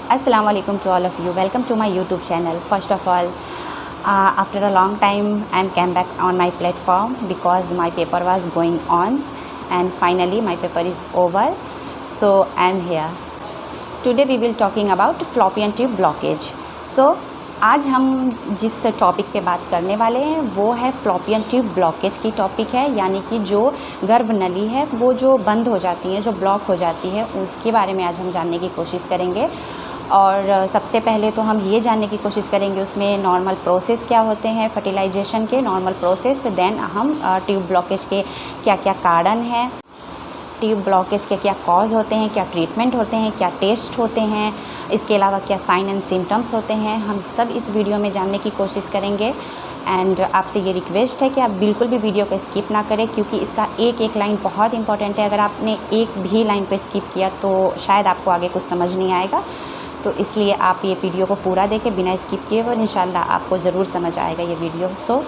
Assalamualaikum to all of you. Welcome to my YouTube channel. First of all, after a long time I came back on my platform because my paper was going on and finally my paper is over. So I am here. Today we will talking about fallopian tube blockage. So आज हम जिस topic पे बात करने वाले हैं वो है fallopian ट्यूब ब्लॉकेज की टॉपिक है, यानी कि जो गर्भ नली है वो जो बंद हो जाती है, जो ब्लॉक हो जाती है, उसके बारे में आज हम जानने की कोशिश करेंगे। और सबसे पहले तो हम ये जानने की कोशिश करेंगे उसमें नॉर्मल प्रोसेस क्या होते हैं, फर्टिलाइजेशन के नॉर्मल प्रोसेस। देन हम ट्यूब ब्लॉकेज के क्या क्या कारण हैं, ट्यूब ब्लॉकेज के क्या कॉज होते हैं, क्या ट्रीटमेंट होते हैं, क्या टेस्ट होते हैं, इसके अलावा क्या साइन एंड सिम्टम्स होते हैं, हम सब इस वीडियो में जानने की कोशिश करेंगे। एंड आपसे ये रिक्वेस्ट है कि आप बिल्कुल भी वीडियो को स्किप ना करें, क्योंकि इसका एक एक लाइन बहुत इंपॉर्टेंट है। अगर आपने एक भी लाइन को स्किप किया तो शायद आपको आगे कुछ समझ नहीं आएगा, तो इसलिए आप ये वीडियो को पूरा देखें बिना स्किप किए, और इंशाल्लाह आपको ज़रूर समझ आएगा ये वीडियो। सो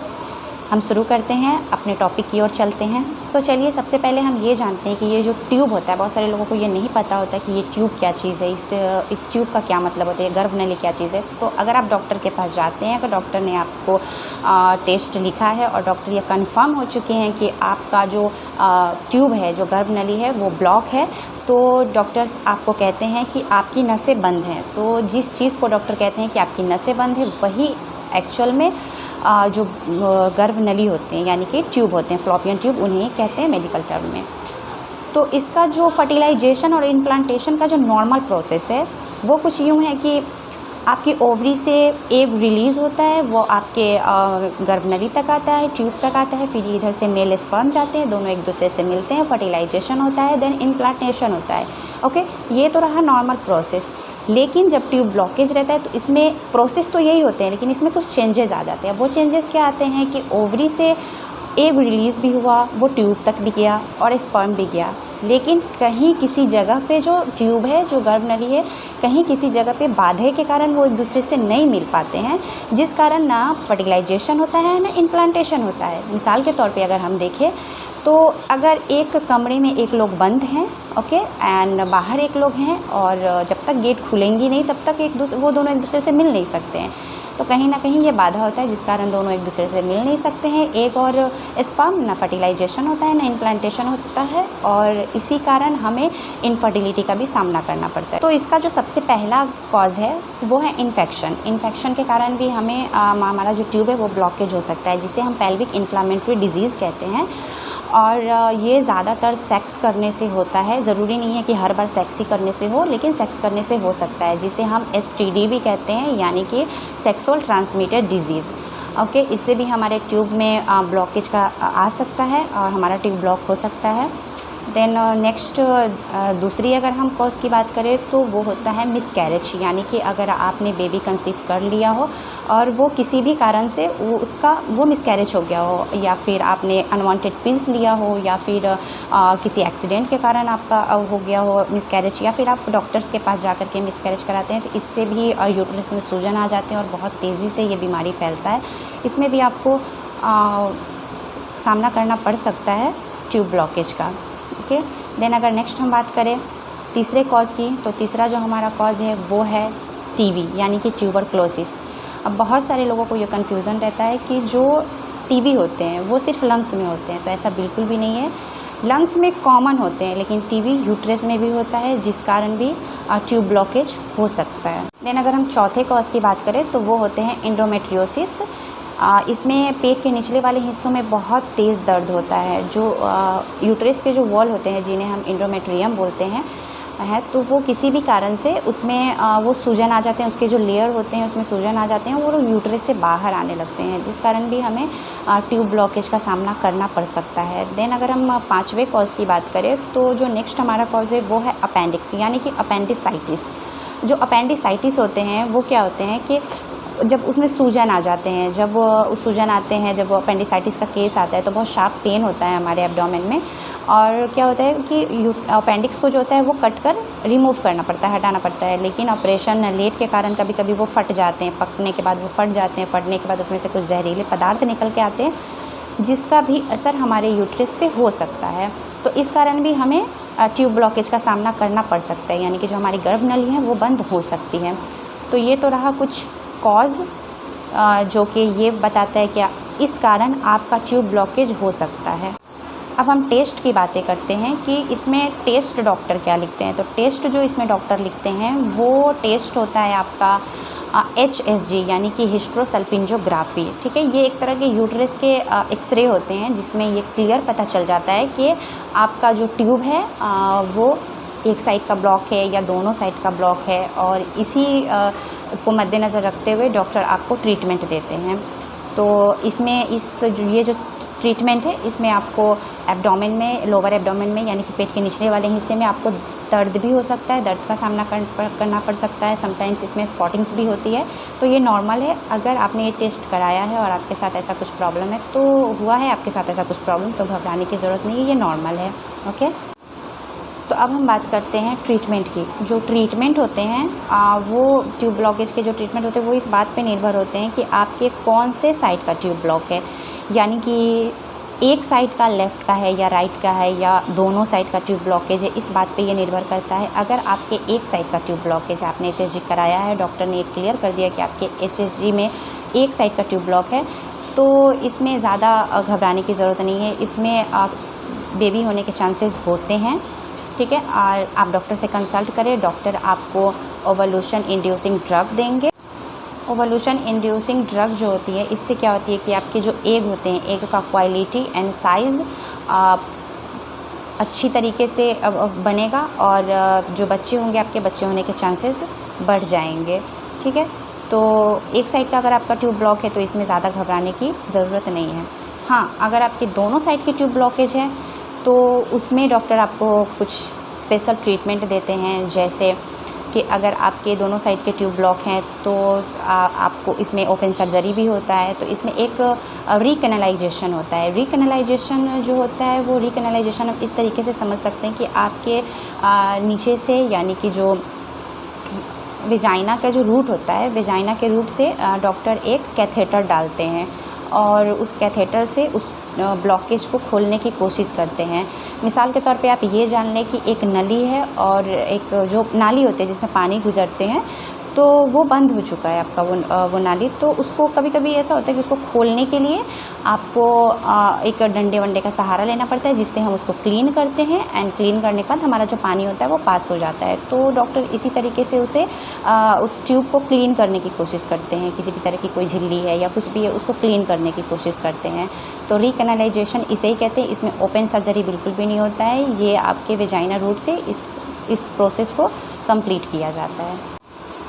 हम शुरू करते हैं, अपने टॉपिक की ओर चलते हैं। तो चलिए सबसे पहले हम ये जानते हैं कि ये जो ट्यूब होता है, बहुत सारे लोगों को ये नहीं पता होता कि ये ट्यूब क्या चीज़ है, इस ट्यूब का क्या मतलब होता है, गर्भ नली क्या चीज़ है। तो अगर आप डॉक्टर के पास जाते हैं, अगर डॉक्टर ने आपको टेस्ट लिखा है और डॉक्टर ये कंफर्म हो चुके हैं कि आपका जो ट्यूब है, जो गर्भ नली है वो ब्लॉक है, तो डॉक्टर्स आपको कहते हैं कि आपकी नसें बंद हैं। तो जिस चीज़ को डॉक्टर कहते हैं कि आपकी नसें बंद है, वही एक्चुअल में जो गर्भ नली होते हैं, यानी कि ट्यूब होते हैं, fallopian ट्यूब, उन्हें कहते हैं मेडिकल टर्म में। तो इसका जो फर्टिलाइजेशन और इम्प्लांटेशन का जो नॉर्मल प्रोसेस है वो कुछ यूँ है कि आपकी ओवरी से एग रिलीज़ होता है, वो आपके गर्भ नली तक आता है, ट्यूब तक आता है, फिर इधर से मेल स्पर्म जाते हैं, दोनों एक दूसरे से मिलते हैं, फर्टिलाइजेशन होता है, देन इम्प्लांटेशन होता है। ओके, ये तो रहा नॉर्मल प्रोसेस। लेकिन जब ट्यूब ब्लॉकेज रहता है तो इसमें प्रोसेस तो यही होते हैं, लेकिन इसमें कुछ चेंजेस आ जाते हैं। वो चेंजेस क्या आते हैं कि ओवरी से एग रिलीज़ भी हुआ, वो ट्यूब तक भी गया और स्पर्म भी गया, लेकिन कहीं किसी जगह पे जो ट्यूब है, जो गर्भ नली है, कहीं किसी जगह पे बाधे के कारण वो एक दूसरे से नहीं मिल पाते हैं, जिस कारण ना फर्टिलाइजेशन होता है ना इम्प्लांटेशन होता है। मिसाल के तौर पे अगर हम देखें तो अगर एक कमरे में एक लोग बंद हैं, ओके, एंड बाहर एक लोग हैं, और जब तक गेट खुलेंगी नहीं तब तक वो दोनों एक दूसरे से मिल नहीं सकते हैं, तो कहीं ना कहीं ये बाधा होता है, जिस कारण दोनों एक दूसरे से मिल नहीं सकते हैं। एग और स्पर्म, ना फर्टिलाइजेशन होता है ना इम्प्लांटेशन होता है, और इसी कारण हमें इनफर्टिलिटी का भी सामना करना पड़ता है। तो इसका जो सबसे पहला कॉज है वो है इन्फेक्शन। इन्फेक्शन के कारण भी हमें हमारा जो ट्यूब है वो ब्लॉकेज हो सकता है, जिसे हम पेल्विक इन्फ्लामेटरी डिजीज़ कहते हैं। और ये ज़्यादातर सेक्स करने से होता है, ज़रूरी नहीं है कि हर बार सेक्स ही करने से हो, लेकिन सेक्स करने से हो सकता है, जिसे हम STD भी कहते हैं, यानी कि सेक्सुअल ट्रांसमिटेड डिजीज़। ओके, इससे भी हमारे ट्यूब में ब्लॉकेज का आ सकता है और हमारा ट्यूब ब्लॉक हो सकता है। देन नेक्स्ट दूसरी अगर हम कॉज की बात करें तो वो होता है मिसकैरेज, यानी कि अगर आपने बेबी कंसीव कर लिया हो और वो किसी भी कारण से वो मिसकैरेज हो गया हो, या फिर आपने अनवांटेड पिल्स लिया हो, या फिर किसी एक्सीडेंट के कारण आपका हो गया हो मिसकैरेज, या फिर आप डॉक्टर्स के पास जाकर के मिसकैरेज कराते हैं, तो इससे भी यूट्रस में सूजन आ जाते हैं और बहुत तेज़ी से ये बीमारी फैलता है। इसमें भी आपको सामना करना पड़ सकता है ट्यूब ब्लॉकेज का। ओके, देन अगर नेक्स्ट हम बात करें तीसरे कॉज की, तो तीसरा जो हमारा कॉज है वो है TB, यानी कि ट्यूबरक्लोसिस। अब बहुत सारे लोगों को ये कन्फ्यूज़न रहता है कि जो TB होते हैं वो सिर्फ लंग्स में होते हैं, तो ऐसा बिल्कुल भी नहीं है। लंग्स में कॉमन होते हैं, लेकिन TB यूट्रस में भी होता है, जिस कारण भी ट्यूब ब्लॉकेज हो सकता है। देन अगर हम चौथे कॉज की बात करें तो वो होते हैं एंडोमेट्रियोसिस। इसमें पेट के निचले वाले हिस्सों में बहुत तेज़ दर्द होता है। जो यूट्रस के जो वॉल होते हैं, जिन्हें हम एंडोमेट्रियम बोलते हैं, तो वो किसी भी कारण से उसमें वो सूजन आ जाते हैं, उसके जो लेयर होते हैं उसमें सूजन आ जाते हैं, वो यूट्रस से बाहर आने लगते हैं, जिस कारण भी हमें ट्यूब ब्लॉकेज का सामना करना पड़ सकता है। देन अगर हम पांचवें कॉज की बात करें तो जो नेक्स्ट हमारा कॉज है वो है अपेंडिक्स, यानी कि अपेंडिसाइटिस। जो अपेंडिसाइटिस होते हैं वो क्या होते हैं कि जब उसमें सूजन आ जाते हैं, जब सूजन आते हैं, जब अपेंडिसाइटिस का केस आता है तो बहुत शार्प पेन होता है हमारे एब्डोमेन में, और क्या होता है कि अपेंडिक्स को जो होता है वो कट कर रिमूव करना पड़ता है, हटाना पड़ता है, लेकिन ऑपरेशन लेट के कारण कभी कभी वो फट जाते हैं, पकने के बाद वो फट जाते हैं, फटने के बाद उसमें से कुछ जहरीले पदार्थ निकल के आते हैं, जिसका भी असर हमारे यूट्रस पे हो सकता है। तो इस कारण भी हमें ट्यूब ब्लॉकेज का सामना करना पड़ सकता है, यानी कि जो हमारी गर्भ नली है वो बंद हो सकती है। तो ये तो रहा कुछ कॉज जो कि ये बताता है कि इस कारण आपका ट्यूब ब्लॉकेज हो सकता है। अब हम टेस्ट की बातें करते हैं कि इसमें टेस्ट डॉक्टर क्या लिखते हैं। तो टेस्ट जो इसमें डॉक्टर लिखते हैं वो टेस्ट होता है आपका HSG यानी कि हिस्ट्रोसल्पिंजोग्राफी। ठीक है, ये एक तरह के यूट्रस के एक्सरे होते हैं जिसमें ये क्लियर पता चल जाता है कि आपका जो ट्यूब है वो एक साइड का ब्लॉक है या दोनों साइड का ब्लॉक है, और इसी को मद्देनज़र रखते हुए डॉक्टर आपको ट्रीटमेंट देते हैं। तो इसमें ये जो ट्रीटमेंट है इसमें आपको एब्डोमेन में, लोअर एब्डोमेन में यानी कि पेट के निचले वाले हिस्से में आपको दर्द भी हो सकता है, दर्द का सामना करना पड़ सकता है। समटाइम्स इसमें स्पॉटिंग्स भी होती है, तो ये नॉर्मल है। अगर आपने ये टेस्ट कराया है और आपके साथ ऐसा कुछ प्रॉब्लम है, तो हुआ है आपके साथ ऐसा कुछ प्रॉब्लम, तो घबराने की ज़रूरत नहीं है, ये नॉर्मल है। ओके, तो अब हम बात करते हैं ट्रीटमेंट की। जो ट्रीटमेंट होते हैं वो ट्यूब ब्लॉकेज के जो ट्रीटमेंट होते हैं वो इस बात पे निर्भर होते हैं कि आपके कौन से साइड का ट्यूब ब्लॉक है, यानी कि एक साइड का लेफ़्ट का है या राइट का है या दोनों साइड का ट्यूब ब्लॉकेज है, इस बात पे ये निर्भर करता है। अगर आपके एक साइड का ट्यूब ब्लॉकेज, आपने HSG कराया है, डॉक्टर ने क्लियर कर दिया कि आपके HSG में एक साइड का ट्यूब ब्लॉक है, तो इसमें ज़्यादा घबराने की ज़रूरत नहीं है। इसमें आप बेबी होने के चांसेस होते हैं। ठीक है, और आप डॉक्टर से कंसल्ट करें, डॉक्टर आपको ओवल्यूशन इंड्यूसिंग ड्रग देंगे। ओवल्यूशन इंड्यूसिंग ड्रग जो होती है, इससे क्या होती है कि आपके जो एग होते हैं, एग का क्वालिटी एंड साइज़ अच्छी तरीके से बनेगा और जो बच्चे होंगे आपके बच्चे होने के चांसेस बढ़ जाएंगे। ठीक है, तो एक साइड का अगर आपका ट्यूब ब्लॉक है तो इसमें ज़्यादा घबराने की ज़रूरत नहीं है। हाँ, अगर आपके दोनों साइड की ट्यूब ब्लॉकेज है तो उसमें डॉक्टर आपको कुछ स्पेशल ट्रीटमेंट देते हैं, जैसे कि अगर आपके दोनों साइड के ट्यूब ब्लॉक हैं तो आपको इसमें ओपन सर्जरी भी होता है। तो इसमें एक रीकैनालाइजेशन होता है। रीकैनालाइजेशन जो होता है वो रीकैनालाइजेशन हम इस तरीके से समझ सकते हैं कि आपके नीचे से, यानी कि जो वेजाइना का जो रूट होता है, वेजाइना के रूट से डॉक्टर एक कैथेटर डालते हैं और उस कैथेटर से उस ब्लॉकेज को खोलने की कोशिश करते हैं। मिसाल के तौर पे आप ये जान लें कि एक नली है और एक जो नाली होती है जिसमें पानी गुजरते हैं, तो वो बंद हो चुका है आपका वो नाली। तो उसको कभी कभी ऐसा होता है कि उसको खोलने के लिए आपको एक डंडे वंडे का सहारा लेना पड़ता है, जिससे हम उसको क्लीन करते हैं एंड क्लीन करने के बाद हमारा जो पानी होता है वो पास हो जाता है। तो डॉक्टर इसी तरीके से उस ट्यूब को क्लीन करने की कोशिश करते हैं। किसी भी तरह की कोई झिल्ली है या कुछ भी है, उसको क्लीन करने की कोशिश करते हैं। तो रीकैनालाइजेशन इसे ही कहते हैं। इसमें ओपन सर्जरी बिल्कुल भी नहीं होता है, ये आपके वेजाइना रूट से इस प्रोसेस को कंप्लीट किया जाता है।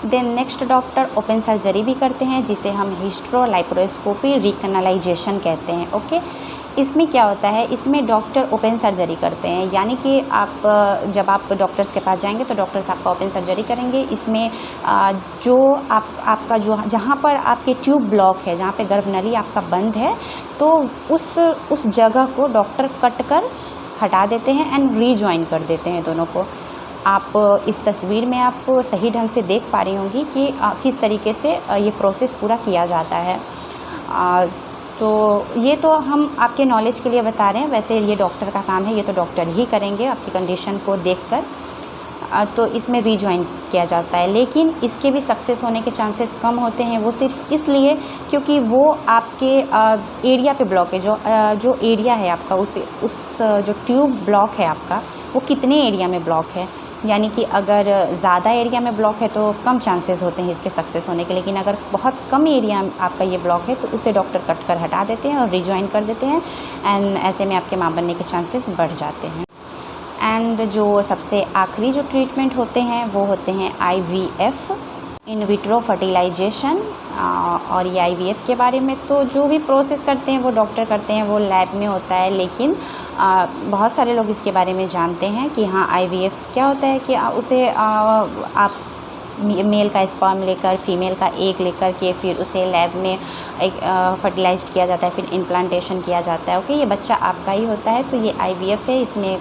Then next doctor open surgery भी करते हैं, जिसे हम हिस्ट्रोलाइप्रोस्कोपी रीकैनालाइजेशन कहते हैं। ओके, इसमें क्या होता है, इसमें डॉक्टर ओपन सर्जरी करते हैं, यानी कि जब आप डॉक्टर्स के पास जाएंगे तो डॉक्टर्स आपका ओपन सर्जरी करेंगे। इसमें जो आपका जहाँ पर आपके ट्यूब ब्लॉक है, जहाँ पे गर्भनली आपका बंद है, तो उस जगह को डॉक्टर कट कर हटा देते हैं एंड रीजॉइन कर देते हैं दोनों को। आप इस तस्वीर में आप सही ढंग से देख पा रही होंगी कि किस तरीके से ये प्रोसेस पूरा किया जाता है। तो ये तो हम आपके नॉलेज के लिए बता रहे हैं, वैसे ये डॉक्टर का काम है, ये तो डॉक्टर ही करेंगे आपकी कंडीशन को देखकर। तो इसमें रीजॉइन किया जाता है, लेकिन इसके भी सक्सेस होने के चांसेस कम होते हैं। वो सिर्फ इसलिए क्योंकि वो आपके एरिया पे ब्लॉक है, जो एरिया है आपका, उस जो ट्यूब ब्लॉक है आपका, वो कितने एरिया में ब्लॉक है। यानी कि अगर ज़्यादा एरिया में ब्लॉक है तो कम चांसेस होते हैं इसके सक्सेस होने के, लेकिन अगर बहुत कम एरिया आपका ये ब्लॉक है तो उसे डॉक्टर कट कर हटा देते हैं और रिजॉइन कर देते हैं, एंड ऐसे में आपके माँ बनने के चांसेस बढ़ जाते हैं। एंड जो सबसे आखिरी जो ट्रीटमेंट होते हैं वो होते हैं IVF, इन विट्रो फर्टिलाइजेशन। और ये IVF के बारे में तो जो भी प्रोसेस करते हैं वो डॉक्टर करते हैं, वो लैब में होता है, लेकिन बहुत सारे लोग इसके बारे में जानते हैं कि हाँ IVF क्या होता है, कि उसे आप मेल का स्पर्म लेकर, फीमेल का एग लेकर के फिर उसे लैब में एक फर्टिलाइज किया जाता है, फिर इम्प्लांटेशन किया जाता है। ओके, ये बच्चा आपका ही होता है। तो ये IVF है, इसमें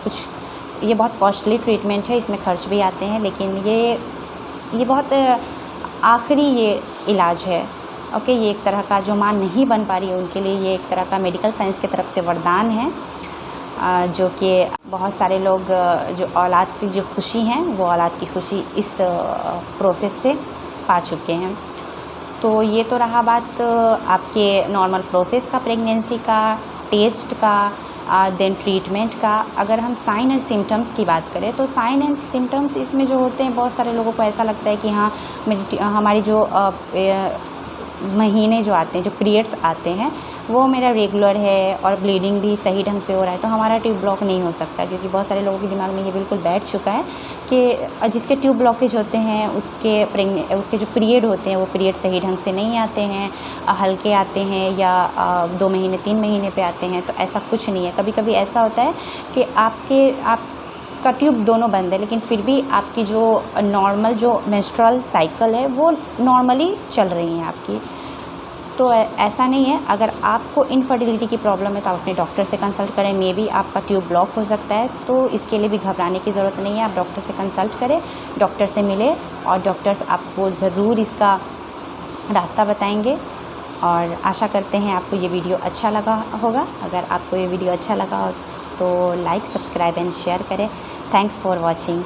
ये बहुत कॉस्टली ट्रीटमेंट है, इसमें खर्च भी आते हैं, लेकिन ये बहुत आखिरी ये इलाज है। ओके, ये एक तरह का जो माँ नहीं बन पा रही है उनके लिए ये एक तरह का मेडिकल साइंस की तरफ से वरदान है। जो कि बहुत सारे लोग जो औलाद की जो खुशी हैं वो औलाद की खुशी इस प्रोसेस से पा चुके हैं। तो ये तो रहा बात आपके नॉर्मल प्रोसेस का, प्रेगनेंसी का, टेस्ट का, देन ट्रीटमेंट का। अगर हम साइन एंड सिम्टम्स की बात करें तो साइन एंड सिम्टम्स इसमें जो होते हैं, बहुत सारे लोगों को ऐसा लगता है कि हाँ हमारी जो महीने जो आते हैं, जो पीरियड्स आते हैं वो मेरा रेगुलर है और ब्लीडिंग भी सही ढंग से हो रहा है, तो हमारा ट्यूब ब्लॉक नहीं हो सकता। क्योंकि बहुत सारे लोगों के दिमाग में ये बिल्कुल बैठ चुका है कि जिसके ट्यूब ब्लॉकेज होते हैं उसके जो पीरियड होते हैं वो पीरियड सही ढंग से नहीं आते हैं, हल्के आते हैं या 2 महीने 3 महीने पे आते हैं। तो ऐसा कुछ नहीं है। कभी कभी ऐसा होता है कि आपका ट्यूब दोनों बंद है लेकिन फिर भी आपकी जो नॉर्मल जो मेंस्ट्रुअल साइकिल है वो नॉर्मली चल रही हैं आपकी। तो ऐसा नहीं है। अगर आपको इनफर्टिलिटी की प्रॉब्लम है तो आप अपने डॉक्टर से कंसल्ट करें। मे बी आपका ट्यूब ब्लॉक हो सकता है, तो इसके लिए भी घबराने की ज़रूरत नहीं है। आप डॉक्टर से कंसल्ट करें, डॉक्टर से मिले और डॉक्टर्स आपको ज़रूर इसका रास्ता बताएंगे। और आशा करते हैं आपको ये वीडियो अच्छा लगा होगा। अगर आपको ये वीडियो अच्छा लगा हो तो लाइक, सब्सक्राइब एंड शेयर करें। Thanks for watching.